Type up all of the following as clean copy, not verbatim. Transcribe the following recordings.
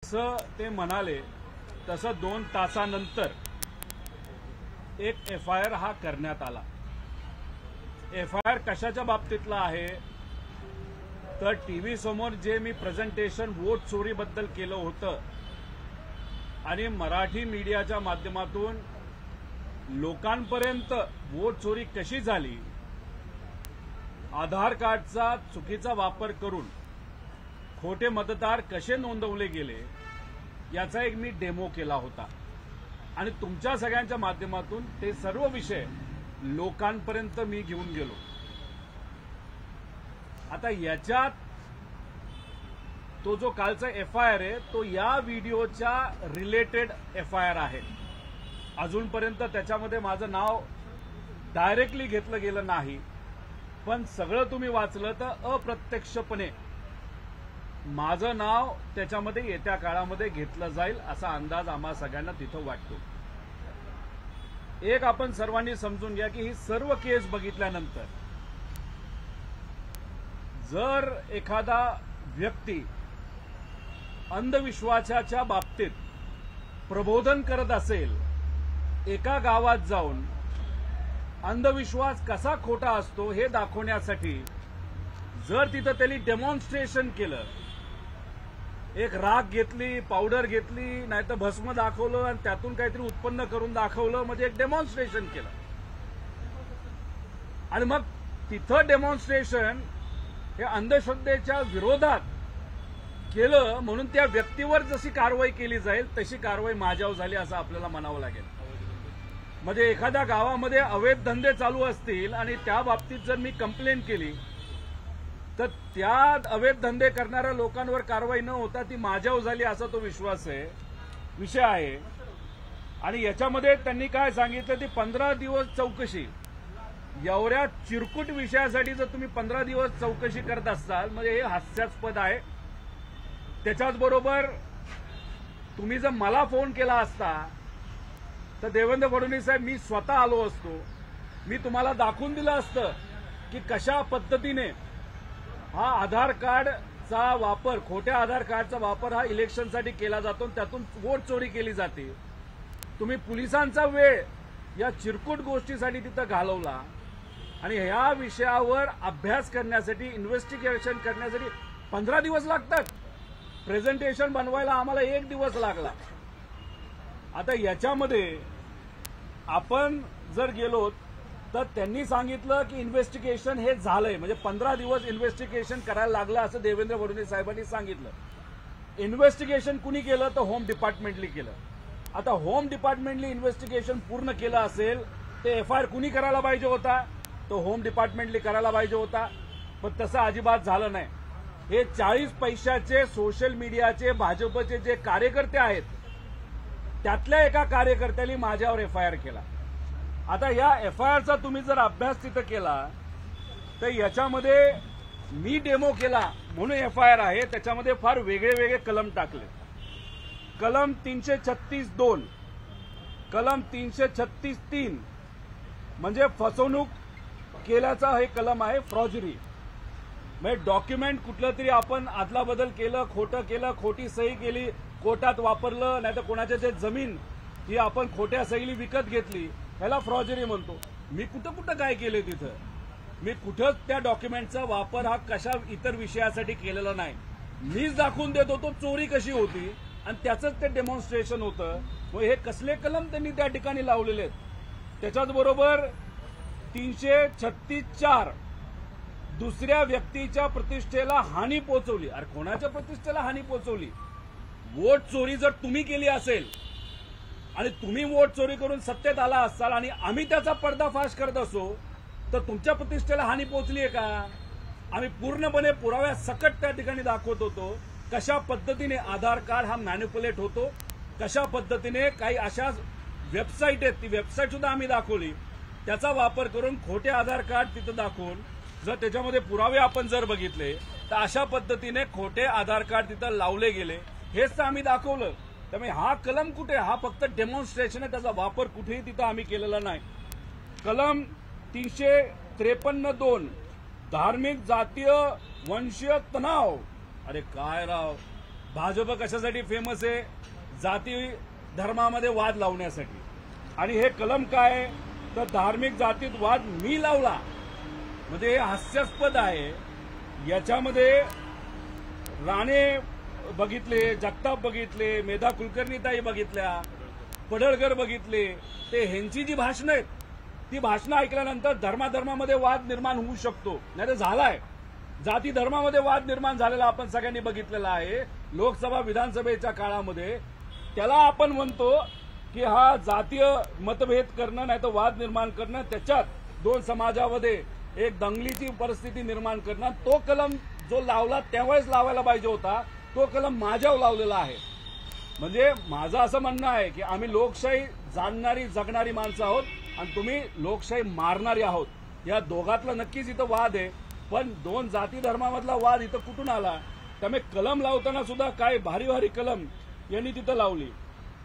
जसं ते म्हणाले तसं 2 तासानंतर एक FIR हा करण्यात आला। FIR कशाच्या बाबतीतला आहे तर टीव्ही समोर जे मी प्रेझेंटेशन वोट चोरीबद्दल केलं होतं आणि मराठी मीडियाच्या माध्यमातून लोकांपर्यंत वोट चोरी कशी झाली, आधार कार्डचा चुकीचा वापर करून खोटे मतदार कसे नोंदवले गेले याचा एक मी डेमो केला होता आणि तुमच्या सगळ्यांच्या माध्यमातून ते सर्व विषय लोकांपर्यंत मी घेऊन गेलो। आता याच्यात तो जो कालचा FIR आहे तो या व्हिडिओच्या रिलेटेड FIR आहे। अजूनपर्यंत त्याच्यामध्ये माझं नाव डायरेक्टली घेतलं गेलं नाही, पण सगळं तुम्ही वाचलं तर अप्रत्यक्षपणे माझं नाव त्याच्यामध्ये येत्या काळामध्ये घेतलं जाईल असा अंदाज आम्हा सगळ्यांना तिथं वाटतो। एक आपण सर्वांनी समजून घ्या की ही सर्व केस बघितल्यानंतर जर एखादा व्यक्ती अंधविश्वासाच्या बाबतीत प्रबोधन करत असेल, एका गावात जाऊन अंधविश्वास कसा खोटा असतो हे दाखवण्यासाठी जर तिथं त्यांनी डेमॉन्स्ट्रेशन केलं, एक राख घेतली, पावडर घेतली, नाहीतर भस्म दाखवलं आणि त्यातून काहीतरी उत्पन्न करून दाखवलं, म्हणजे एक डेमॉन्स्ट्रेशन केलं आणि मग तिथं डेमॉन्स्ट्रेशन हे अंधश्रद्धेच्या विरोधात केलं म्हणून त्या व्यक्तीवर जशी कारवाई केली जाईल तशी कारवाई माझ्यावर झाली असं आपल्याला म्हणावं लागेल। म्हणजे एखाद्या गावामध्ये अवैध धंदे चालू असतील आणि त्या बाबतीत जर मी कंप्लेंट केली तर त्या अवैध धंदे करणाऱ्या लोकांवर कारवाई न होता ती माझ्यावर झाली असा तो विषय आहे। आणि याच्यामध्ये त्यांनी काय सांगितलं ती 15 दिवस चौकशी, एवढ्या चिरकुट विषयासाठी जर तुम्ही 15 दिवस चौकशी करत असाल म्हणजे हे हास्यास्पद आहे। त्याच्याच बरोबर तुम्ही जर मला फोन केला असता तर देवेंद्र फडणवीस साहेब मी स्वतः आलो असतो, मी तुम्हाला दाखवून दिलं असतं की कशा पद्धतीने हा आधार कार्डचा वापर, खोट्या आधार कार्डचा वापर हा इलेक्शनसाठी केला जातो, त्यातून वोट चोरी केली जाते। तुम्ही पोलिसांचा वेळ या चिरकुट गोष्टीसाठी तिथं घालवला आणि ह्या विषयावर अभ्यास करण्यासाठी, इन्व्हेस्टिगेशन करण्यासाठी 15 दिवस लागतात। प्रेझेंटेशन बनवायला आम्हाला 1 दिवस लागला। आता याच्यामध्ये आपण जर गेलो तर त्यांनी सांगितलं की इन्व्हेस्टिगेशन हे झालंय, म्हणजे 15 दिवस इन्व्हेस्टिगेशन करायला लागलं असं देवेंद्र फडणवीस साहेबांनी सांगितलं। इन्व्हेस्टिगेशन कुणी केलं तर होम डिपार्टमेंटली केलं। आता होम डिपार्टमेंटली इन्व्हेस्टिगेशन पूर्ण केलं असेल ते FIR कुणी करायला पाहिजे होता, तो होम डिपार्टमेंटली करायला पाहिजे होता, पण तसं अजिबात झालं नाही। हे 40 पैशाचे सोशल मीडियाचे भाजपचे जे कार्यकर्ते आहेत त्यातल्या एका कार्यकर्त्याने माझ्यावर FIR केला। आता या FIRचा तुम्ही जर अभ्यास तिथं केला तर याच्यामध्ये मी डेमो केला म्हणून FIR आहे, त्याच्यामध्ये फार वेगळे वेगळे कलम टाकले। कलम 336(2), कलम 336(3) म्हणजे फसवणूक केल्याचा हे कलम आहे, फ्रॉजरी। म्हणजे डॉक्युमेंट कुठलं तरी आपण अदलाबदल केलं, खोटं केलं, खोटी सही केली, कोर्टात वापरलं, नाहीतर कोणाच्या ते जमीन ही आपण खोट्या सहीली विकत घेतली, ह्याला फ्रॉजरी म्हणतो। मी कुठं काय केले तिथं, मी कुठंच त्या डॉक्युमेंटचा वापर हा कशा इतर विषयासाठी केलेला नाही। मीच दाखवून देत होतो चोरी कशी होती आणि त्याचंच ते डेमॉन्स्ट्रेशन होतं। मग हे कसले कलम त्यांनी त्या ठिकाणी लावलेले आहेत। त्याच्याच बरोबर 336(4) दुसऱ्या व्यक्तीच्या प्रतिष्ठेला हानी पोहोचवली। अरे कोणाच्या प्रतिष्ठेला हानी पोहोचवली? वोट चोरी जर तुम्ही केली असेल आणि तुम्ही वोट चोरी करून सत्तेत आला असाल आणि आम्ही त्याचा पर्दाफाश करत असो तर तुमच्या प्रतिष्ठेला हानी पोहोचली आहे का? आम्ही पूर्णपणे पुराव्या सकट त्या ठिकाणी दाखवत होतो कशा पद्धतीने आधार कार्ड हा मॅनिप्युलेट होतो, कशा पद्धतीने काही अशा वेबसाईट आहेत, ती वेबसाईट सुद्धा आम्ही दाखवली, त्याचा वापर करून खोटे आधार कार्ड तिथं दाखवून जर त्याच्यामध्ये पुरावे आपण जर बघितले तर अशा पद्धतीने खोटे आधार कार्ड तिथं लावले गेले, हेच तर आम्ही दाखवलं। त्यामुळे हा कलम कुठे, हा फक्त डेमॉन्स्ट्रेशन आहे, त्याचा वापर कुठेही तिथं आम्ही केलेला नाही। कलम 353(2) धार्मिक, जातीय, वंशीय तणाव। अरे काय राव, भाजप कशासाठी फेमस आहे? जाती धर्मामध्ये वाद लावण्यासाठी. आणि हे कलम काय आहे? तर धार्मिक जातीत वाद मी लावला, म्हणजे हे हास्यास्पद आहे. याच्यामध्ये राणे बघितले, जगताप बघितले, मेधा कुलकर्णीताई बघितल्या, पडळकर बघितले. ते ह्यांची जी भाषणं आहेत ती भाषणं ऐकल्यानंतर धर्माधर्मामध्ये वाद निर्माण होऊ शकतो, नाही तर झालाय. जाती धर्मामध्ये वाद निर्माण झालेला आपण सगळ्यांनी बघितलेला आहे लोकसभा विधानसभेच्या काळामध्ये. त्याला आपण म्हणतो की हा जातीय मतभेद करणं, नाही तर वाद निर्माण करणं, त्याच्यात दोन समाजामध्ये एक दंगलीची परिस्थिती निर्माण करणं. तो कलम जो लावला त्यावेळेस लावायला पाहिजे होता, तो कलम माझ्यावर लावलेला आहे. म्हणजे माझं असं म्हणणं आहे की आम्ही लोकशाही जाणणारी जगणारी माणसं आहोत आणि तुम्ही लोकशाही मारणारी आहोत. या दोघातला नक्कीच इथं वाद आहे, पण दोन जाती धर्मामधला वाद इथं कुठून आला? त्यामुळे कलम लावताना सुद्धा काय भारी भारी कलम यांनी तिथं लावली.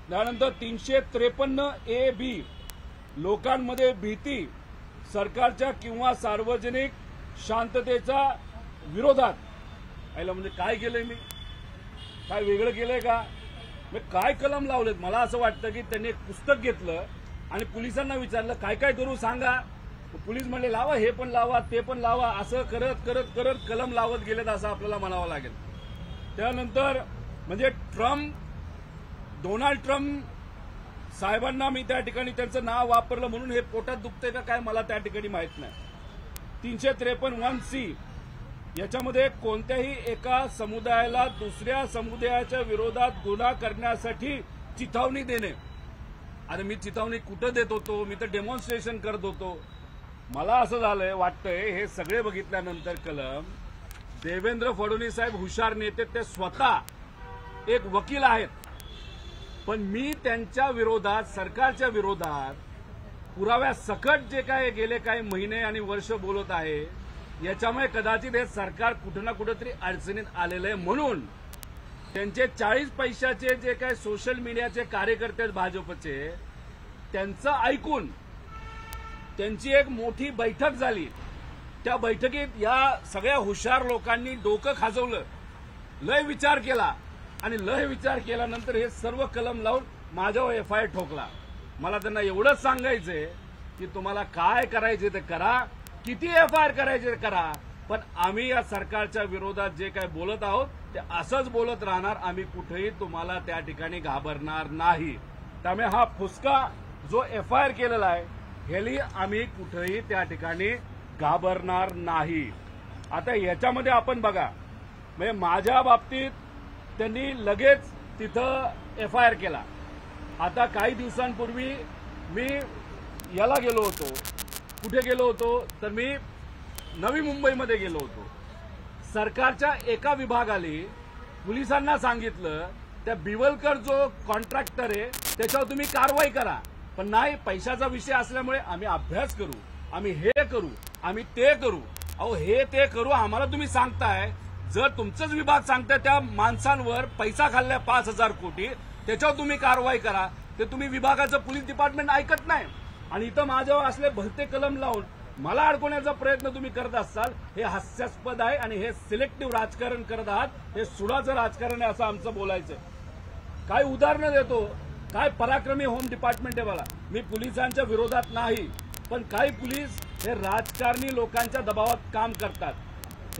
त्यानंतर 353A(B) लोकांमध्ये भीती, सरकारच्या किंवा सार्वजनिक शांततेच्या विरोधात. आयला म्हणजे काय केलंय मी? काय वेगळं केलंय का? मी काय कलम लावलेत? मला असं वाटतं की त्यांनी एक पुस्तक घेतलं आणि पोलिसांना विचारलं काय काय करू सांगा. पोलीस म्हणले लावा, हे पण लावा, ते पण लावा. असं करत करत करत कलम लावत गेलेत असं आपल्याला म्हणावं लागेल. त्यानंतर म्हणजे डोनाल्ड ट्रम्प साहेबांना मी त्या ठिकाणी त्यांचं नाव वापरलं म्हणून हे पोटात दुखतंय का काय मला त्या ठिकाणी माहित नाही. 353(1)(c) याच्यामध्ये कोणत्याही एका समुदायाला दुसऱ्या समुदायाच्या विरोधात गुन्हा करण्यासाठी चिथावणी देणे. आणि मी चिथावणी कुठं देत होतो? मी तर डेमॉन्स्ट्रेशन करत होतो. मला असं झालंय वाटतंय हे सगळे बघितल्यानंतर कलम देवेंद्र फडणवीस साहेब हुशार नेते, ते स्वतः एक वकील आहेत, पण मी त्यांच्या विरोधात, सरकारच्या विरोधात पुराव्या सकट जे काय गेले काही महिने आणि वर्ष बोलत आहे, याच्यामुळे कदाचित हे सरकार कुठं ना कुठंतरी अडचणीत आलेलं आहे. म्हणून त्यांचे 40 पैशाचे जे काय सोशल मीडियाचे कार्यकर्ते आहेत भाजपचे, त्यांचं ऐकून त्यांची एक मोठी बैठक झाली. त्या बैठकीत या सगळ्या हुशार लोकांनी डोकं खाजवलं, लय विचार केला आणि लय विचार केल्यानंतर हे सर्व कलम लावून माझ्यावर FIR ठोकला. मला त्यांना एवढंच सांगायचंय की तुम्हाला काय करायचे ते करा, किती FIR करायचे ते करा, पण आम्ही या सरकारच्या विरोधात जे काय बोलत आहोत ते असंच बोलत राहणार. आम्ही कुठेही तुम्हाला त्या ठिकाणी घाबरणार नाही. त्यामुळे हा फुसका जो FIR केलेला आहे ह्याली आम्ही कुठेही त्या ठिकाणी घाबरणार नाही. आता याच्यामध्ये आपण बघा, म्हणजे माझ्या बाबतीत त्यांनी लगेच तिथं FIR केला. आता काही दिवसांपूर्वी मी याला गेलो होतो. कुठे गेलो होतो? तर मी नवी मुंबईमध्ये गेलो होतो. सरकारच्या एका विभागाने पोलिसांना सांगितलं त्या बिवलकर जो कॉन्ट्रॅक्टर आहे त्याच्यावर तुम्ही कारवाई करा, पण नाही, पैशाचा विषय असल्यामुळे आम्ही अभ्यास करू, आम्ही हे करू, आम्ही ते करू. अहो हे ते करू आम्हाला तुम्ही सांगताय. जर तुमचंच विभाग सांगताय त्या माणसांवर पैसा खाल्लाय 5,000 कोटी, त्याच्यावर तुम्ही कारवाई करा, ते तुम्ही विभागाचं पोलीस डिपार्टमेंट ऐकत नाही. आणि इथं माझ्यावर असले भलते कलम लावून मला अडकवण्याचा प्रयत्न तुम्ही करत असाल, हे हास्यास्पद आहे आणि हे सिलेक्टिव्ह राजकारण करत आहात. हे सुडाचं राजकारण आहे असं आमचं बोलायचं. काय उदाहरणं देतो, काय पराक्रमी होम डिपार्टमेंट आहे. मला मी पोलिसांच्या विरोधात नाही, पण काही पोलीस हे राजकारणी लोकांच्या दबावात काम करतात.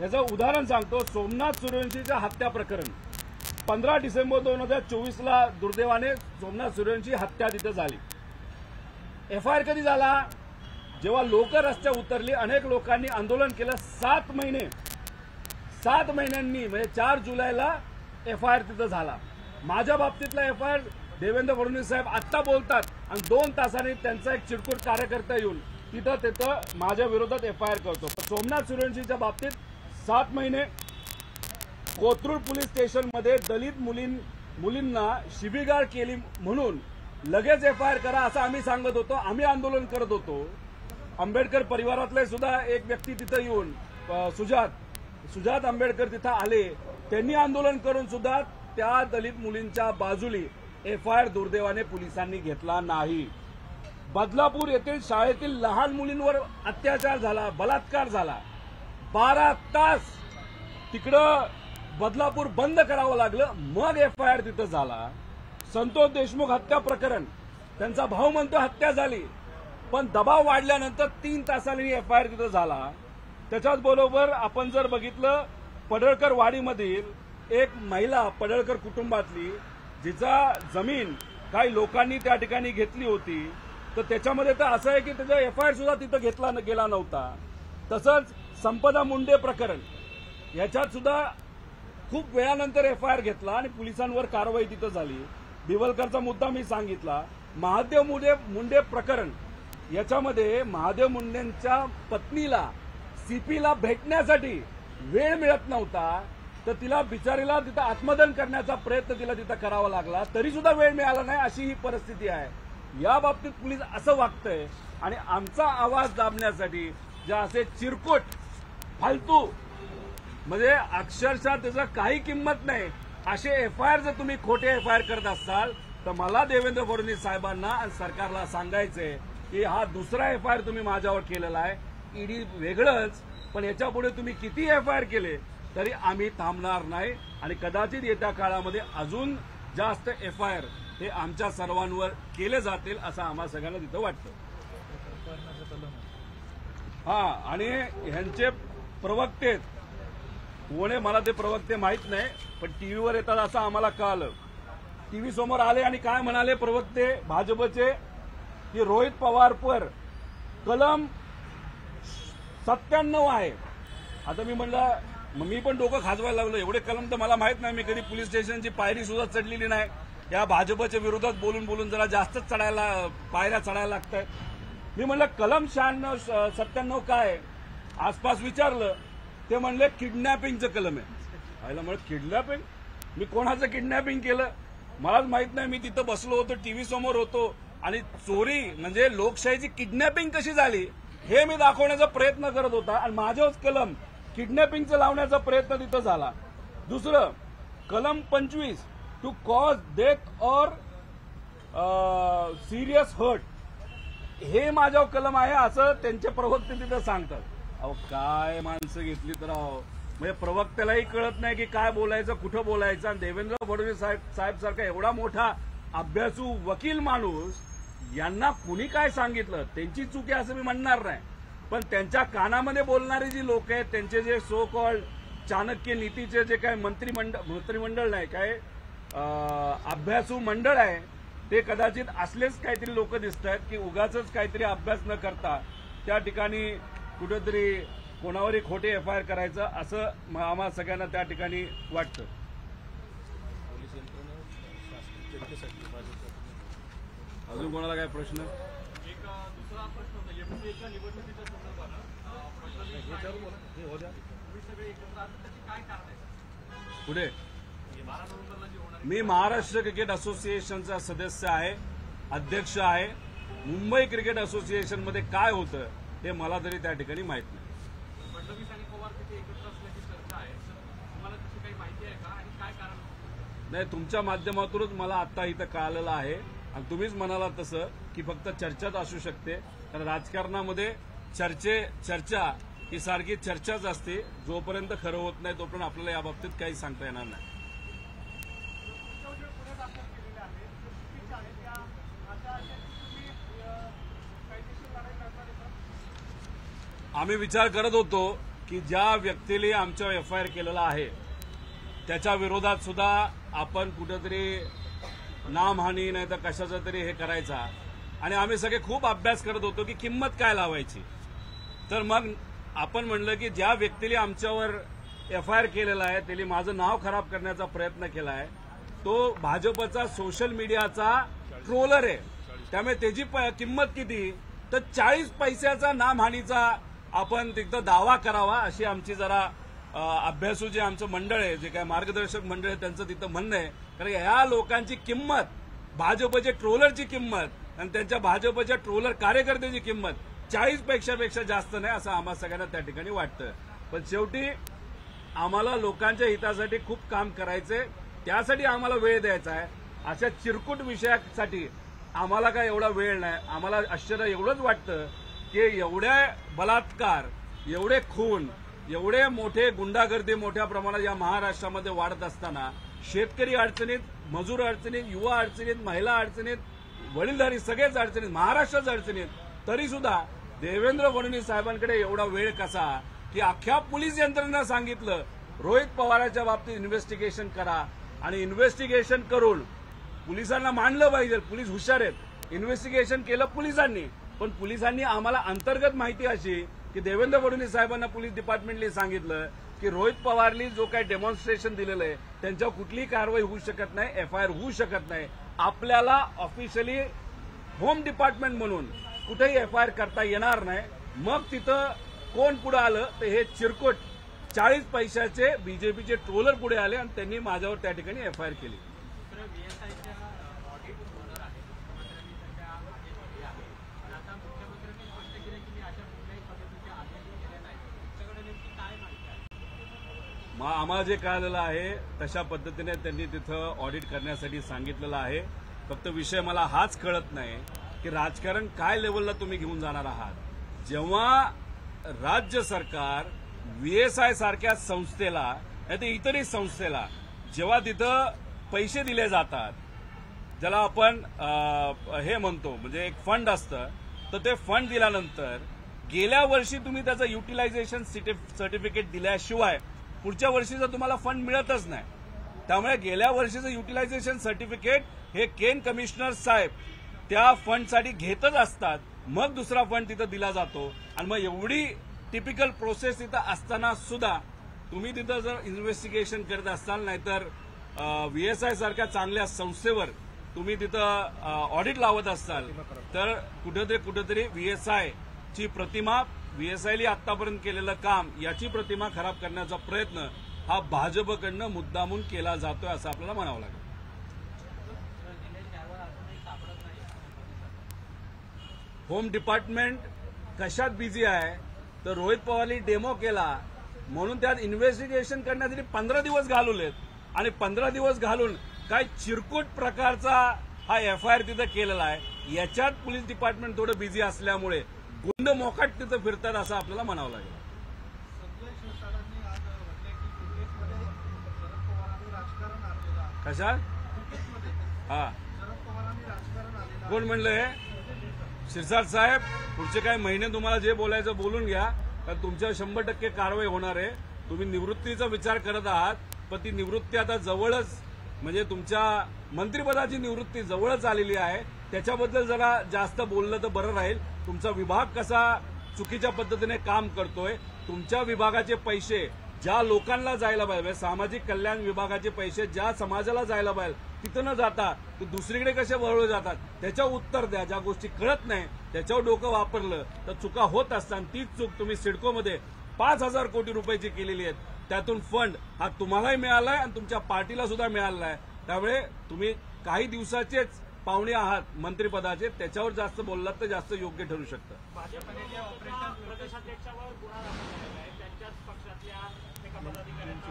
याचं उदाहरण सांगतो. सोमनाथ सूर्यवंशीच्या हत्या प्रकरण 15 डिसेंबर 2024ला दुर्दैवाने सोमनाथ सूर्यवंशी हत्या तिथे झाली. FIR कधी झाला? जेव्हा लोक रस्त्यावर उतरली, अनेक लोकांनी आंदोलन केलं. 7 महिन्यांनी म्हणजे 4 जुलैला FIR तिथं झाला. माझ्या बाबतीतला FIR देवेंद्र फडणवीस साहेब आत्ता बोलतात आणि 2 तासांनी त्यांचा एक चिरकुट कार्यकर्ता येऊन तिथं माझ्या विरोधात FIR करतो. सोमनाथ सूर्यवंशीच्या बाबतीत 7 महिने कोथरूड पोलीस स्टेशनमध्ये दलित मुलींना शिबिगाळ केली म्हणून लगेच FIR करा असं आम्ही सांगत होतो. आम्ही आंदोलन करत होतो. आंबेडकर परिवारातले सुद्धा एक व्यक्ती तिथं येऊन सुजात आंबेडकर तिथं आले. त्यांनी आंदोलन करून सुद्धा त्या दलित मुलींच्या बाजूली FIR दुर्दैवाने पोलिसांनी घेतला नाही. बदलापूर येथील शाळेतील लहान मुलींवर अत्याचार झाला, बलात्कार झाला. 12 तास तिकडं बदलापूर बंद करावं लागलं, मग FIR तिथं झाला. संतोष देशमुख हत्या प्रकरण, त्यांचा भाऊ म्हणतो हत्या झाली, पण दबाव वाढल्यानंतर 3 तासांनी FIR तिथं झाला. त्याच्याच बरोबर आपण जर बघितलं, पडळकर वाडीमधील एक महिला पडळकर कुटुंबातली, जिचा जमीन काही लोकांनी त्या ठिकाणी घेतली होती, तर त्याच्यामध्ये तर असं आहे की त्याचा FIR सुद्धा तिथं घेतला गेला नव्हता. तसंच संपदा मुंडे प्रकरण, याच्यात सुद्धा खूप वेळानंतर FIR घेतला आणि पोलिसांवर कारवाई तिथं झाली. दिवलकरचा मुद्दा मी सांगितला. महादेव मुंडे प्रकरण, याच्यामध्ये महादेव मुंडेंच्या पत्नीला CPला भेटण्यासाठी वेळ मिळत नव्हता, तर तिला बिचारीला तिथं आत्मदहन करण्याचा प्रयत्न तिला तिथं करावा लागला, तरी सुद्धा वेळ मिळाला नाही, अशी ही परिस्थिती आहे. या बाबतीत पोलीस असं वागतंय आणि आमचा आवाज दाबण्यासाठी जे असे चिरकुट फालतू, म्हणजे अक्षरशः त्याचं काही किंमत नाही असे FIR जर तुम्ही खोटे FIR करत असाल, तर मला देवेंद्र फडणवीस साहेबांना आणि सरकारला सांगायचंय की हा दुसरा FIR तुम्ही माझ्यावर केलेला आहे. ईडी वेगळंच, पण याच्या पुढे तुम्ही किती FIR केले तरी आम्ही थांबणार नाही आणि कदाचित येत्या काळामध्ये अजून जास्त FIR हे आमच्या सर्वांवर केले जातील असं आम्हा सगळ्यांना तिथं वाटतं. हा, आणि ह्यांचे प्रवक्ते कोण आहे मला ते प्रवक्ते माहित नाही, पण टीव्हीवर येतात असं आम्हाला कळालं. टीव्ही समोर आले आणि काय म्हणाले प्रवक्ते भाजपचे की रोहित पवार पर कलम 97 आहे. आता मी म्हणलं, मी पण डोकं खाजवायला लागलो, एवढे कलम तर मला माहित नाही, मी कधी पोलीस स्टेशनची पायरी सुद्धा चढलेली नाही. या भाजपच्या विरोधात बोलून बोलून जरा जास्तच पायऱ्या चढायला लागतात. मी म्हणलं कलम 97 काय, आसपास विचारलं, ते म्हणले किडनॅपिंगचं कलम आहे. आयला म्हणलं किडनॅपिंग, मी कोणाचं किडनॅपिंग केलं मलाच माहित नाही. मी तिथं बसलो होतो, टीव्ही समोर होतो आणि चोरी म्हणजे लोकशाहीची किडनॅपिंग कशी झाली हे मी दाखवण्याचा प्रयत्न करत होता आणि माझ्याच कलम किडनॅपिंगचं लावण्याचा प्रयत्न तिथं झाला. दुसरं कलम 25 to cause death or serious hurt, हे माझ्यावर कलम आहे असं त्यांचे प्रवक्ते तिथं सांगतात. अहो काय माणसं घेतली तर अहो, म्हणजे प्रवक्त्यालाही कळत नाही की काय बोलायचं, कुठं बोलायचं. आणि देवेंद्र फडणवीस साहेब सारखा एवढा मोठा अभ्यासू वकील माणूस, यांना कुणी काय सांगितलं त्यांची चूक आहे असं मी म्हणणार नाही, पण त्यांच्या कानामध्ये बोलणारे जी लोक आहेत, त्यांचे जे सो कॉल्ड चाणक्य नीतीचे जे काय मंत्रिमंडळ नाही काय अभ्यासू मंडळ आहे, ते कदाचित असलेच काहीतरी लोक दिसत आहेत की उगाच काहीतरी अभ्यास न करता त्या ठिकाणी कुठेतरी कोणावरही खोटे FIR करायचं असं आम्हा सगळ्यांना त्या ठिकाणी वाटतं. अजून कोणाला काय प्रश्न? एक दुसरा प्रश्न होता MCAच्या निवडणुकीच्या संदर्भात तुम्ही सगळे एकत्र आहात, त्याची काय कारण आहे? पुढे 12 नोव्हेंबरला जी होणार मी महाराष्ट्र क्रिकेट असोसिएशनचा सदस्य आहे, अध्यक्ष आहे. मुंबई क्रिकेट असोसिएशनमध्ये काय होतं हे मला तरी त्या ठिकाणी माहित नाही. फडणवीस आणि पवार तिथे एकत्र असल्याची चर्चा आहे, तुम्हाला तशी काही माहिती आहे का आणि काय कारण? नाही, तुमच्या माध्यमातूनच मला आता इथं कळालेलं आहे आणि तुम्हीच म्हणाला तसं की फक्त चर्चाच असू शकते, कारण राजकारणामध्ये चर्चा ही सारखी चर्चाच असते. जोपर्यंत खरं होत नाही तोपर्यंत आपल्याला या बाबतीत काही सांगता येणार नाही. आम्ही विचार करत होतो की ज्या व्यक्तीने आमच्यावर FIR केलेला आहे त्याच्या विरोधात सुद्धा आपण कुठेतरी नामहानी नाही तर कशाचा तरी हे करायचा, आणि आम्ही सगळे खूप अभ्यास करत होतो की किंमत काय लावायची. तर मग आपण म्हणलं की ज्या व्यक्तीने आमच्यावर FIR केलेला आहे त्याने माझं नाव खराब करण्याचा प्रयत्न केला आहे, तो भाजपचा सोशल मीडियाचा ट्रोलर आहे. त्यामुळे त्याची किंमत किती तर 40 पैशाचा नामहानीचा आपण तिथं दावा करावा अशी आमची जरा अभ्यासू जे आमचं मंडळ आहे, जे काय मार्गदर्शक मंडळ आहे, त्यांचं तिथं म्हणणं आहे. कारण या लोकांची किंमत, भाजपच्या ट्रोलरची किंमत आणि त्यांच्या भाजपच्या ट्रोलर कार्यकर्त्याची किंमत 40 पेक्षा जास्त नाही असं आम्हा सगळ्यांना त्या ठिकाणी वाटतं. पण शेवटी आम्हाला लोकांच्या हितासाठी खूप काम करायचंय, त्यासाठी आम्हाला वेळ द्यायचा आहे. अशा चिरकुट विषयासाठी आम्हाला काय एवढा वेळ नाही. आम्हाला आश्चर्य एवढंच वाटतं की एवढ्या बलात्कार, एवढे खून, एवढे मोठे गुंडागर्दी मोठ्या प्रमाणात या महाराष्ट्रामध्ये वाढत असताना शेतकरी अडचणीत, मजूर अडचणीत, युवा अडचणीत, महिला अडचणीत, वडीलधारी सगळेच अडचणीत, महाराष्ट्राच अडचणीत, तरी सुद्धा देवेंद्र फडणवीस साहेबांकडे एवढा वेळ कसा की अख्ख्या पोलीस यंत्रणेनं सांगितलं रोहित पवारांच्या बाबतीत इन्व्हेस्टिगेशन करा आणि इन्व्हेस्टिगेशन करून पोलिसांना मानलं पाहिजे. पोलीस हुशार आहेत, इन्व्हेस्टिगेशन केलं पोलिसांनी, पण पोलिसांनी आम्हाला अंतर्गत माहिती अशी की देवेंद्र फडणवीस साहेबांना पोलीस डिपार्टमेंटने सांगितलं की रोहित पवारनी जो काही डेमॉन्स्ट्रेशन दिलेलं आहे त्यांच्यावर कुठलीही कारवाई होऊ शकत नाही, एफआयआर होऊ शकत नाही. आपल्याला ऑफिशियली होम डिपार्टमेंट म्हणून कुठेही एफआयआर करता येणार नाही. मग तिथं कोण पुढे आलं तर हे चिरकुट 40 पैशाचे बीजेपीचे ट्रोलर पुढे आले आणि त्यांनी माझ्यावर त्या ठिकाणी एफआयआर केली. मग आम्हाला जे कळालेलं आहे तशा पद्धतीने त्यांनी तिथं ऑडिट करण्यासाठी सांगितलेलं आहे. फक्त विषय मला हाच कळत नाही की राजकारण काय लेवलला तुम्ही घेऊन जाणार आहात. जेव्हा राज्य सरकार VSI सारख्या संस्थेला नाही तर इतरही संस्थेला जेव्हा तिथं पैसे दिले जातात, ज्याला आपण हे म्हणतो म्हणजे एक फंड असतं, तर ते फंड दिल्यानंतर गेल्या वर्षी तुम्ही त्याचं युटिलायझेशन सर्टिफिकेट दिल्याशिवाय पुढच्या वर्षीचा तुम्हाला फंड मिळतच नाही. त्यामुळे गेल्या वर्षीचं युटिलायझेशन सर्टिफिकेट हे केन कमिशनर साहेब त्या फंडसाठी घेतच असतात. मग दुसरा फंड तिथं दिला जातो आणि मग एवढी टिपिकल प्रोसेस तिथं असताना सुद्धा तुम्ही तिथं जर इन्व्हेस्टिगेशन करत असाल नाहीतर VSI सारख्या चांगल्या संस्थेवर तुम्ही तिथं ऑडिट लावत असाल तर कुठेतरी VSI ची प्रतिमा, VSIने आतापर्यंत केलेलं काम याची प्रतिमा खराब करण्याचा प्रयत्न हा भाजपकडनं मुद्दामून केला जातोय असं आपल्याला म्हणावं लागेल. होम डिपार्टमेंट कशात बिझी आहे तर रोहित पवारनी डेमो केला म्हणून त्यात इन्व्हेस्टिगेशन करण्यासाठी 15 दिवस घालवलेत आणि 15 दिवस घालून काय चिरकुट प्रकारचा हा एफआयआर तिथं केलेला आहे. याच्यात पोलीस डिपार्टमेंट थोडं बिझी असल्यामुळे गुंड मोकाट तिथं फिरतात असं आपल्याला म्हणावं लागेल. कशा हा कोण म्हणलंय? शिरसाट साहेब, पुढचे काही महिने तुम्हाला जे बोलायचं बोलून घ्या, कारण तुमच्या 100% कारवाई होणार आहे. तुम्ही निवृत्तीचा विचार करत आहात, पण ती निवृत्ती आता जवळच म्हणजे तुमच्या मंत्रिपदाची निवृत्ती जवळच आलेली आहे. त्याच्याबद्दल जरा जास्त बोललं तर बरं राहील. तुमचा विभाग कसा चुकीच्या पद्धतीने काम करतोय, तुमच्या विभागाचे पैसे ज्या लोकांना जायला पाहिजे, सामाजिक कल्याण विभागाचे पैसे ज्या समाजाला जायला पाहिजे तिथं न जाता ते दुसरीकडे कसे वळवले जातात त्याच्यावर उत्तर द्या. ज्या गोष्टी कळत नाही त्याच्यावर डोकं वापरलं तर चुका होत असतात. तीच चूक तुम्ही सिडकोमध्ये 5,000 कोटी रुपयाची केलेली आहेत. त्यातून फंड हा तुम्हालाही मिळालाय आणि तुमच्या पार्टीला सुद्धा मिळाला आहे. त्यामुळे तुम्ही काही दिवसाचेच पाहुणे आहात मंत्रिपदाचे, त्याच्यावर जास्त बोललात तर जास्त योग्य ठरू शकतं. भाजपने जे ऑपरेशन प्रदेशाध्यक्षावर गुन्हा दाखल केलेला आहे, त्यांच्याच पक्षातल्या एका पदाधिकाऱ्यांचा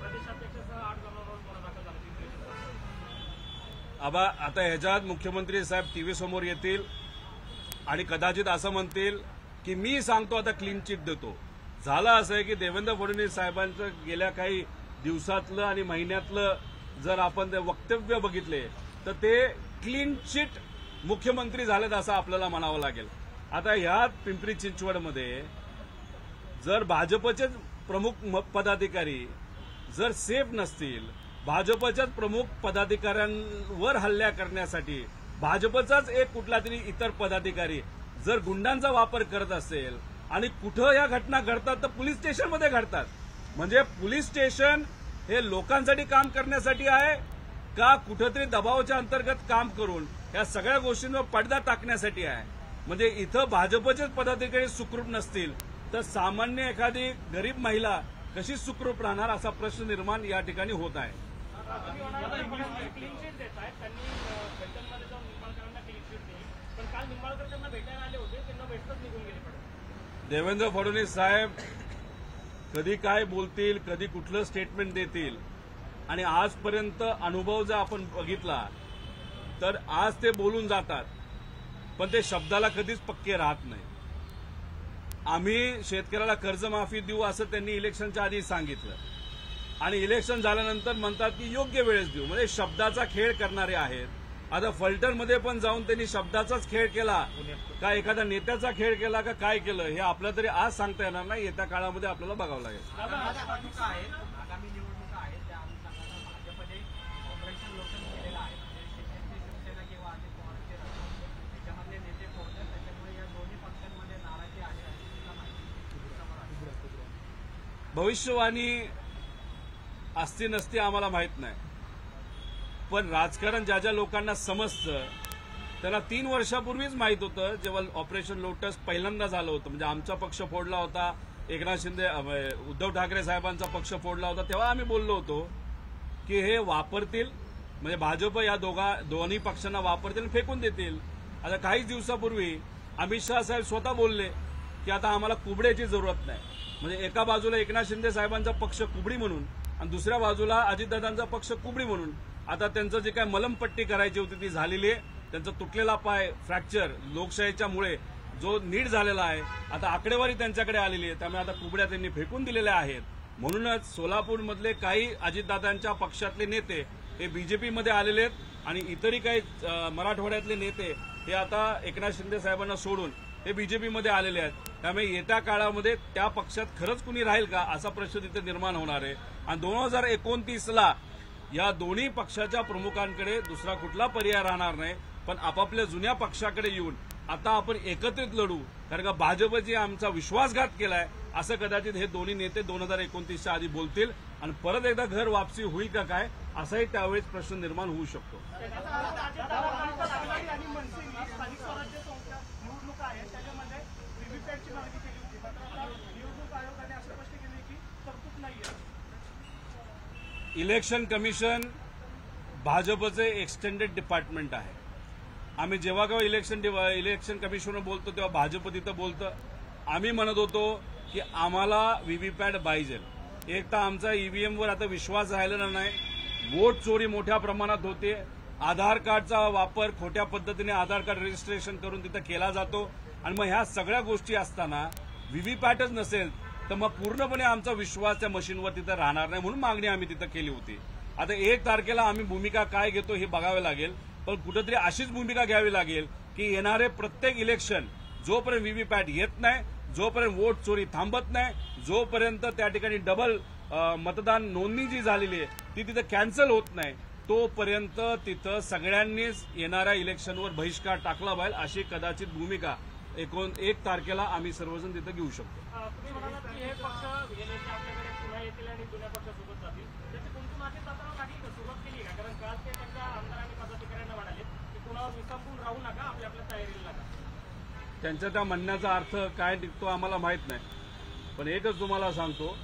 प्रदेशाध्यक्षासह 8 जणांवर गुन्हा दाखल झाला. आबा आता ह्याच्यात मुख्यमंत्री साहेब टीव्ही समोर येतील आणि कदाचित असं म्हणतील की मी सांगतो आता क्लीन चिट देतो. झालं असं आहे की देवेंद्र फडणवीस साहेबांचं गेल्या काही दिवसातलं आणि महिन्यातलं जर आपण ते वक्तव्य बघितले तर ते क्लीन चिट मुख्यमंत्री झालेत असं आपल्याला म्हणावं लागेल. आता ह्यात पिंपरी चिंचवडमध्ये जर भाजपचेच प्रमुख पदाधिकारी जर सेफ नसतील, भाजपच्याच प्रमुख पदाधिकाऱ्यांवर हल्ला करण्यासाठी भाजपचाच एक कुठला तरी इतर पदाधिकारी जर गुंडांचा वापर करत असेल आणि कुठं या घटना घडतात तर पोलीस स्टेशनमध्ये घडतात, म्हणजे पोलीस स्टेशन हे लोकांसाठी काम करण्यासाठी आहे का कुठंतरी दबावाच्या अंतर्गत काम करून या सगळ्या गोष्टींवर पडदा टाकण्यासाठी आहे. म्हणजे इथं भाजपचेच पदाधिकारी सुखरूप नसतील तर सामान्य एखादी गरीब महिला कशी सुखरूप राहणार असा प्रश्न निर्माण या ठिकाणी होत आहे. क्लीन चिट देत आहेत त्यांनी बेतनमध्ये जाऊन निंबाळकरांना क्लीन चिट दिली, पण काल निंबाळकर त्यांना भेटायला आले होते, त्यांना भेटतच निघून गेले. देवेंद्र फडणवीस साहेब कधी काय बोलतील, कधी कुठलं स्टेटमेंट देतील आणि आजपर्यंत अनुभव जर आपण बघितला तर आज ते बोलून जातात पण ते शब्दाला कधीच पक्के राहत नाही. आम्ही शेतकऱ्याला कर्जमाफी देऊ असं त्यांनी इलेक्शनच्या आधी सांगितलं आणि इलेक्शन झाल्यानंतर म्हणतात की योग्य वेळेस देऊ. म्हणजे शब्दाचा खेळ करणारे आहेत. आता फलटणमध्ये पण जाऊन त्यांनी शब्दाचाच खेळ केला का एखाद्या नेत्याचा खेळ केला का काय केलं हे आपल्याला तरी आज सांगता येणार नाही. येत्या काळामध्ये आपल्याला बघावं लागेल. आगामी निवडणुका आहेत त्या अनुषंगाने भाजपने ऑपरेशन लोटस केलेलं आहे. शिवसेना किंवा अजित पवारांचे त्याच्यामधले नेते पोहोचले त्याच्यामुळे या दोन्ही पक्षांमध्ये नाराजी आहे अशी सुद्धा माहिती. भविष्यवाणी असती नसती आम्हाला माहित नाही, पण राजकारण ज्या ज्या लोकांना समजतं त्यांना 3 वर्षापूर्वीच माहित होतं. जेव्हा ऑपरेशन लोटस पहिल्यांदा झालं होतं, म्हणजे आमचा पक्ष फोडला होता, एकनाथ शिंदे उद्धव ठाकरे साहेबांचा पक्ष फोडला होता, तेव्हा आम्ही बोललो होतो की हे वापरतील, म्हणजे भाजप या दोन्ही पक्षांना वापरतील आणि फेकून देतील. आता काहीच दिवसापूर्वी अमित शहा साहेब स्वतः बोलले की आता आम्हाला कुबड्याची जरूरत नाही. म्हणजे एका बाजूला एकनाथ शिंदे साहेबांचा पक्ष कुबडी म्हणून आणि दुसऱ्या बाजूला अजितदादांचा पक्ष कुबडी म्हणून. आता त्यांचं जे काय मलमपट्टी करायची होती ती झालेली आहे. त्यांचा तुटलेला पाय फ्रॅक्चर लोकशाहीच्या मुळे जो नीट झालेला आहे, आता आकडेवारी त्यांच्याकडे आलेली आहे. त्यामुळे आता कुबड्या त्यांनी फेकून दिलेल्या आहेत. म्हणूनच सोलापूरमधले काही अजितदादांच्या पक्षातले नेते हे बीजेपीमध्ये आलेले आहेत आणि इतरही काही मराठवाड्यातले नेते हे आता एकनाथ शिंदे साहेबांना सोडून हे बीजेपीमध्ये आलेले आहेत. त्यामुळे येत्या काळामध्ये त्या पक्षात खरंच कुणी राहील का असा प्रश्न तिथे निर्माण होणार आहे. आणि 2029ला या दोन्ही पक्षाच्या प्रमुखांकडे दुसरा कुठला पर्याय राहणार नाही, पण आपापल्या जुन्या पक्षाकडे येऊन आता आपण एकत्रित लढू. कारण का भाजपची आमचा विश्वासघात केलाय असं कदाचित हे दोन्ही नेते 2029च्या आधी बोलतील आणि परत एकदा घर वापसी होईल का काय असाही त्यावेळेस प्रश्न निर्माण होऊ शकतो. आणि मनसेनी स्थानिक स्वराज्य संस्था निवडणुका आहेत त्याच्यामध्ये व्हीव्हीपॅटची मागणी केली होती, मात्र आता निवडणूक आयोगाने असं स्पष्ट केले की तरतूद नाहीये. इलेक्शन कमिशन भाजपचे एक्सटेंडेड डिपार्टमेंट आहे. आम्ही जेव्हा केव्हा इलेक्शन कमिशनवर बोलतो तेव्हा भाजप तिथं बोलतं. आम्ही म्हणत होतो की आम्हाला व्हीव्हीपॅट पाहिजे. एक तर आमचा ईव्हीएमवर आता विश्वास राहिलेला नाही. वोट चोरी मोठ्या प्रमाणात होते. आधार कार्डचा वापर खोट्या पद्धतीने आधार कार्ड रजिस्ट्रेशन करून तिथं केला जातो आणि मग ह्या सगळ्या गोष्टी असताना व्हीव्हीपॅटच नसेल तर मग पूर्णपणे आमचा विश्वास त्या मशीनवर तिथं राहणार नाही. म्हणून मागणी आम्ही तिथं केली होती. आता 1 तारखेला आम्ही भूमिका काय घेतो हे बघावे लागेल, पण कुठेतरी अशीच भूमिका घ्यावी लागेल की येणारे प्रत्येक इलेक्शन जोपर्यंत व्हीव्हीपॅट येत नाही, जोपर्यंत वोट चोरी थांबत नाही, जोपर्यंत त्या ठिकाणी डबल मतदान नोंदणी जी झालेली आहे ती तिथं कॅन्सल होत नाही, तोपर्यंत तिथं सगळ्यांनीच येणाऱ्या इलेक्शनवर बहिष्कार टाकला पाहिजे अशी कदाचित भूमिका 1 तारखेला आम्ही सर्वजण तिथं घेऊ शकतो. तुम्ही म्हणालात की हे पक्ष नेते आपल्याकडे पुन्हा येतील आणि जुन्या पक्षासोबत जातील, त्याची तुमची माझी तत्वावर काही सुरुवात केली का? कारण काल ते त्यांच्या आमदार आणि पदाधिकाऱ्यांना म्हणाले की कुणावर विसंबून राहू नका, आपल्या तयारीला लागा. त्यांच्या त्या म्हणण्याचा अर्थ काय निघतो आम्हाला माहित नाही, पण एकच तुम्हाला सांगतो,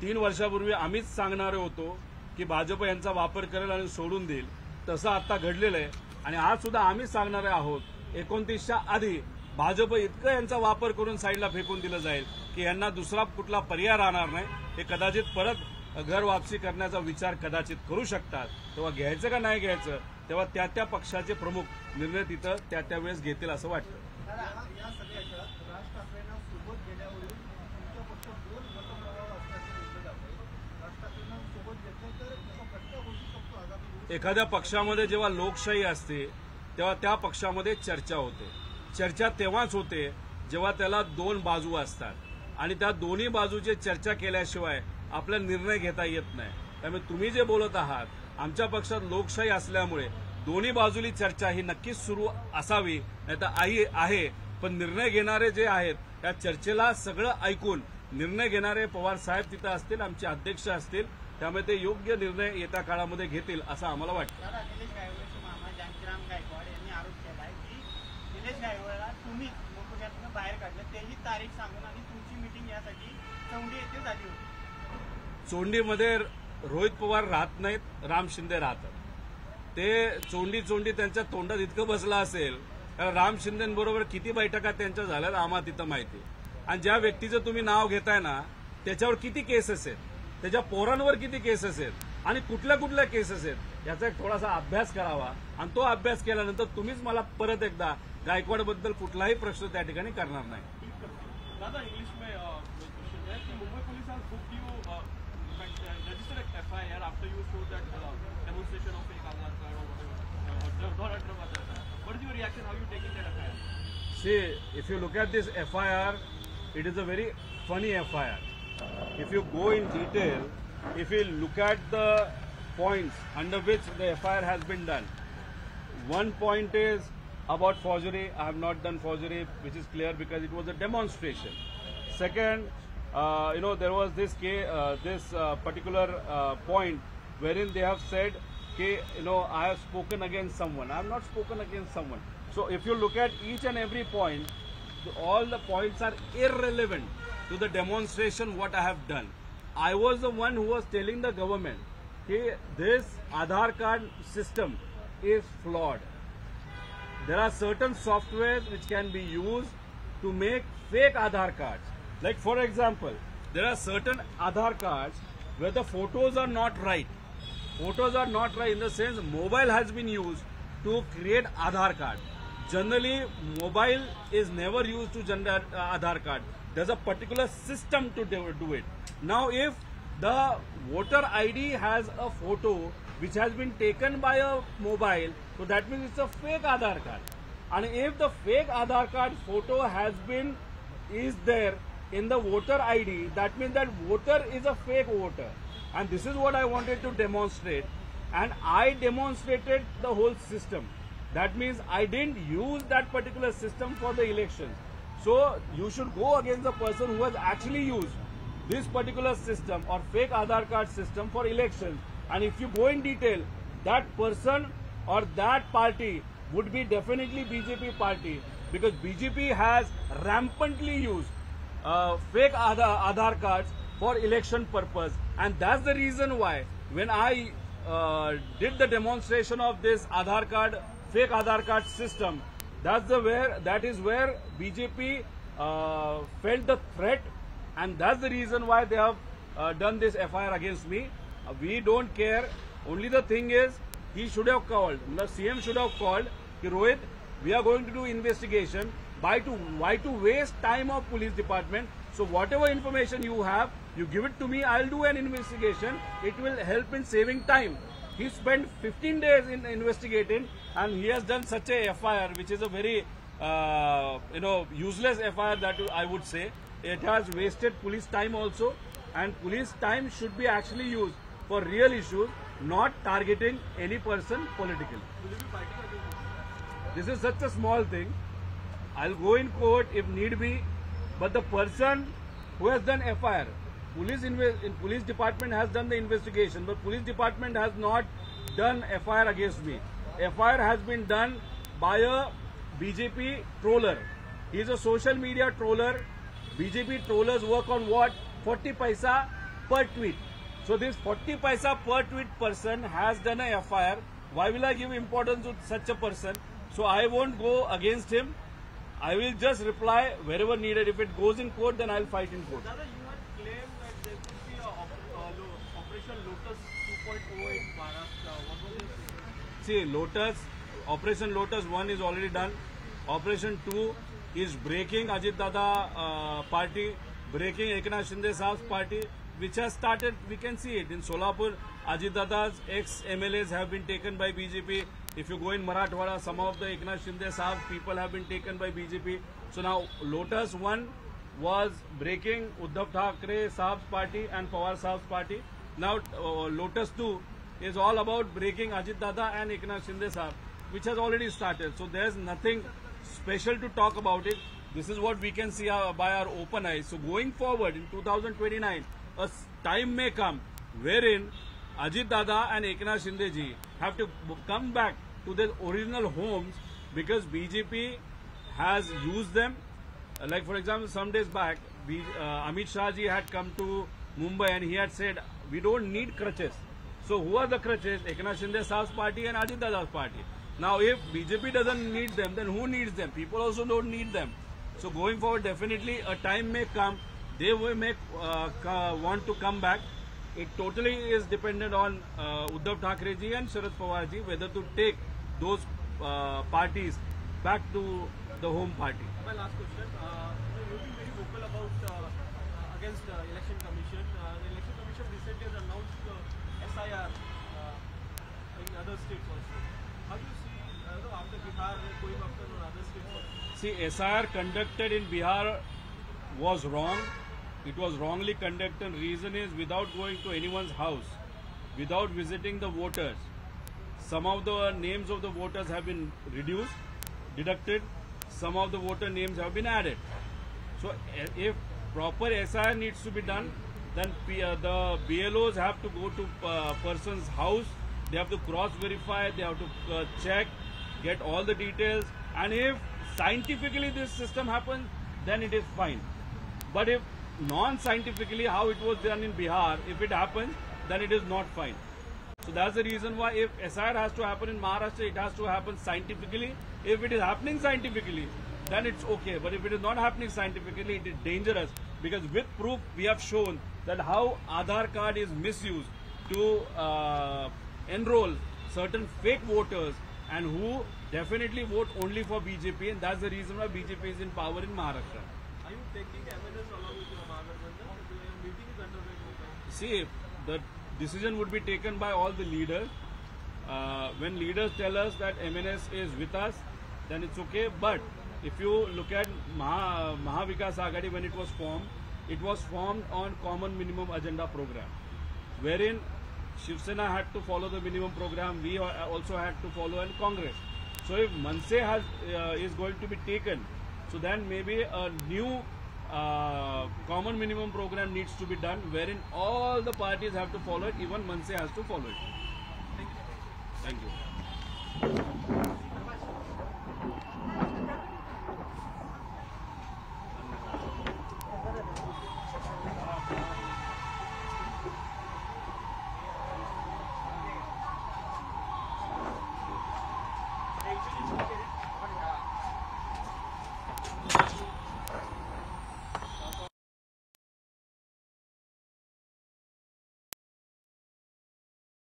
3 वर्षापूर्वी आम्हीच सांगणारे होतो की भाजप यांचा वापर करेल आणि सोडून देईल. तसं आता घडलेलं आहे आणि आज सुद्धा आम्हीच सांगणारे आहोत 29च्या आधी भाजप इतकं यांचा वापर करून साईडला फेकून दिलं जाईल की यांना दुसरा कुठला पर्याय राहणार नाही. हे कदाचित परत घर वापसी करण्याचा विचार कदाचित करू शकतात. तेव्हा घ्यायचं का नाही घ्यायचं तेव्हा त्या त्या पक्षाचे प्रमुख निर्णय तिथं त्या त्या वेळेस घेतील असं वाटतं. या सगळ्यात राज ठाकरेंना सोबत गेल्यावरून तुमच्या पक्ष 2 मतप्रभाव असल्याचं म्हटलं जातं. राज ठाकरेंना सोबत घेतलं तर त्याचा फटका बसू शकतो आगामी. एखाद्या पक्षामध्ये जेव्हा लोकशाही असते तेव्हा त्या पक्षामध्ये चर्चा होते. चर्चा तेव्हाच होते जेव्हा त्याला 2 बाजू असतात आणि त्या दोन्ही बाजूची चर्चा केल्याशिवाय आपला निर्णय घेता येत नाही. त्यामुळे तुम्ही जे बोलत आहात, आमच्या पक्षात लोकशाही असल्यामुळे दोन्ही बाजूली चर्चा ही नक्कीच सुरू असावी, नाही आहे. पण निर्णय घेणारे जे आहेत त्या चर्चेला सगळं ऐकून निर्णय घेणारे पवार साहेब तिथं असतील, आमचे अध्यक्ष असतील. त्यामुळे ते योग्य निर्णय येत्या काळामध्ये घेतील असं आम्हाला वाटतं. निलेश गायकवाडचे मामा जानकीराम गायकवाड यांनी आरोप केला आहे की निलेश गायकवाडला तुम्ही मुख्यमंत्र्यांना बाहेर काढलं, तेही तारीख सांगून आणि तुमची मीटिंग यासाठी चौंडी येथे झाली होती. चोंडीमध्ये रोहित पवार राहत नाहीत, राम शिंदे राहतात. ते चोंडी त्यांच्या तोंडात इतकं बसलं असेल कारण राम शिंदेबरोबर किती बैठका त्यांच्या झाल्यात आम्हाला तिथं माहिती. आणि ज्या व्यक्तीचं तुम्ही नाव घेताय ना त्याच्यावर किती केसेस आहेत, त्याच्या पोरांवर किती केसेस आहेत आणि कुठल्या कुठल्या केसेस आहेत याचा एक थोडासा अभ्यास करावा. आणि तो अभ्यास केल्यानंतर तुम्हीच मला परत एकदा गायकवाडबद्दल कुठलाही प्रश्न त्या ठिकाणी करणार नाही. दादा इंग्लिश में क्वेश्चन है कि Mumbai police has booked you registered a FIR after you showed that demonstration of fake Aadhaar card or whatever not under Aadhaar card. What is your reaction? How are you taking that FIR? See, if you look at this FIR, it is a very funny FIR. If you go in detail, if you look at the points under which the FIR has been done, one point is about forgery. I have not done forgery, which is clear because it was a demonstration. Second, there was this particular point wherein they have said, I have spoken against someone. I have not spoken against someone. So if you look at each and every point, all the points are irrelevant to the demonstration what I have done. I was the one who was telling the government, this Aadhaar card system is flawed. There are certain softwares which can be used to make fake Aadhaar cards. Like for example, there are certain Aadhaar cards where the photos are not right. Photos are not right in the sense mobile has been used to create Aadhaar card. Generally, mobile is never used to generate Aadhaar card. There's a particular system to do it. Now, if the voter ID has a photo which has been taken by a mobile, so that means it's a fake Aadhaar card. And if the fake Aadhaar card photo is there in the voter ID, that means that voter is a fake voter. And this is what I wanted to demonstrate. And I demonstrated the whole system. That means I didn't use that particular system for the elections. So you should go against the person who has actually used this particular system or fake Aadhaar card system for elections. And if you go in detail, that person or that party would be definitely BJP party, because BJP has rampantly used fake Aadhaar cards for election purpose. And that's the reason why when I did the demonstration of this fake Aadhaar card system, that is where BJP felt the threat, and that's the reason why they have done this FIR against me. We don't care. Only the thing is, he should have called. The CM should have called. Rohit, we are going to do investigation. Why to waste time of police department? So whatever information you have, you give it to me. I'll do an investigation. It will help in saving time. He spent 15 days in investigating, and he has done such a FIR, which is a very useless FIR, that I would say. It has wasted police time also, and police time should be actually used for real issues, not targeting any person politically. Will you be fighting against this? This is such a small thing. I'll go in court if need be, but the person who has done FIR, police department has done the investigation, but police department has not done FIR against me. FIR has been done by a BJP troller. He is a social media troller. BJP trollers work on what? 40 paisa per tweet. So this 40 paisa per tweet person has done a FIR. Why will I give importance to such a person? So I won't go against him. I will just reply wherever needed. If it goes in court, then I'll fight in court. Dada, you had claimed that there could be a Operation Lotus 2.0 in Maharashtra. What was this? See, Operation Lotus 1 is already done. Operation 2 is breaking Ajit Dada party, breaking Eknath Shinde Saab's party, which has started. We can see it in Solapur. Ajit Dada's ex-MLAs have been taken by BJP. If you go in Marathwada, some of the Eknath Shinde Saab people have been taken by BJP. So now Lotus 1 was breaking Uddhav Thackeray Saab's party and Pawar Saab's party. Now Lotus 2 is all about breaking Ajit Dada and Eknath Shinde Saab, which has already started. So there's nothing special to talk about it. This is what we can see by our open eyes. So going forward in 2029, a time may come wherein Ajit Dada and Eknath Shinde ji have to come back to their original homes, because BJP has used them. Like for example, some days back, Amit Shah ji had come to Mumbai and he had said, we don't need crutches. So who are the crutches? Eknath Shinde Saab's party and Ajit Dada's party. Now if BJP doesn't need them, then who needs them? People also don't need them. So going forward, definitely a time may come, they will want to come back. It totally is dependent on Uddhav Thackeray ji and Sharad Pawar ji whether to take those parties back to the home party. My last question. You've been very vocal about against election commission. The election commission recently has announced SIR in other states also. How do you see after Bihar going after other states also? See, SIR conducted in Bihar was wrong. It was wrongly conducted. Reason is without going to anyone's house, without visiting the voters. Some of the names of the voters have been reduced, deducted. Some of the voter names have been added. So if proper SIR needs to be done, then the BLOs have to go to person's house. They have to cross-verify. They have to check, get all the details. And if scientifically this system happens, then it is fine. But if non-scientifically, how it was done in Bihar, if it happens, then it is not fine. So that's the reason why if SIR has to happen in Maharashtra, it has to happen scientifically. If it is happening scientifically, then it's okay. But if it is not happening scientifically, it is dangerous. Because with proof, we have shown that how Aadhaar card is misused to enroll certain fake voters and who definitely vote only for BJP, and that's the reason why BJP is in power in Maharashtra. Are you taking MNS along with your Mahabharata? The meeting is underway. See, the decision would be taken by all the leaders. When leaders tell us that MNS is with us, then it's okay. But if you look at Mahavikas Aghadi, when it was formed on Common Minimum Agenda program, wherein Shiv Sena had to follow the minimum program, we also had to follow, and Congress. So if Manse is going to be taken, so then maybe a new common minimum program needs to be done, wherein all the parties have to follow it, even Manse has to follow it. Thank you.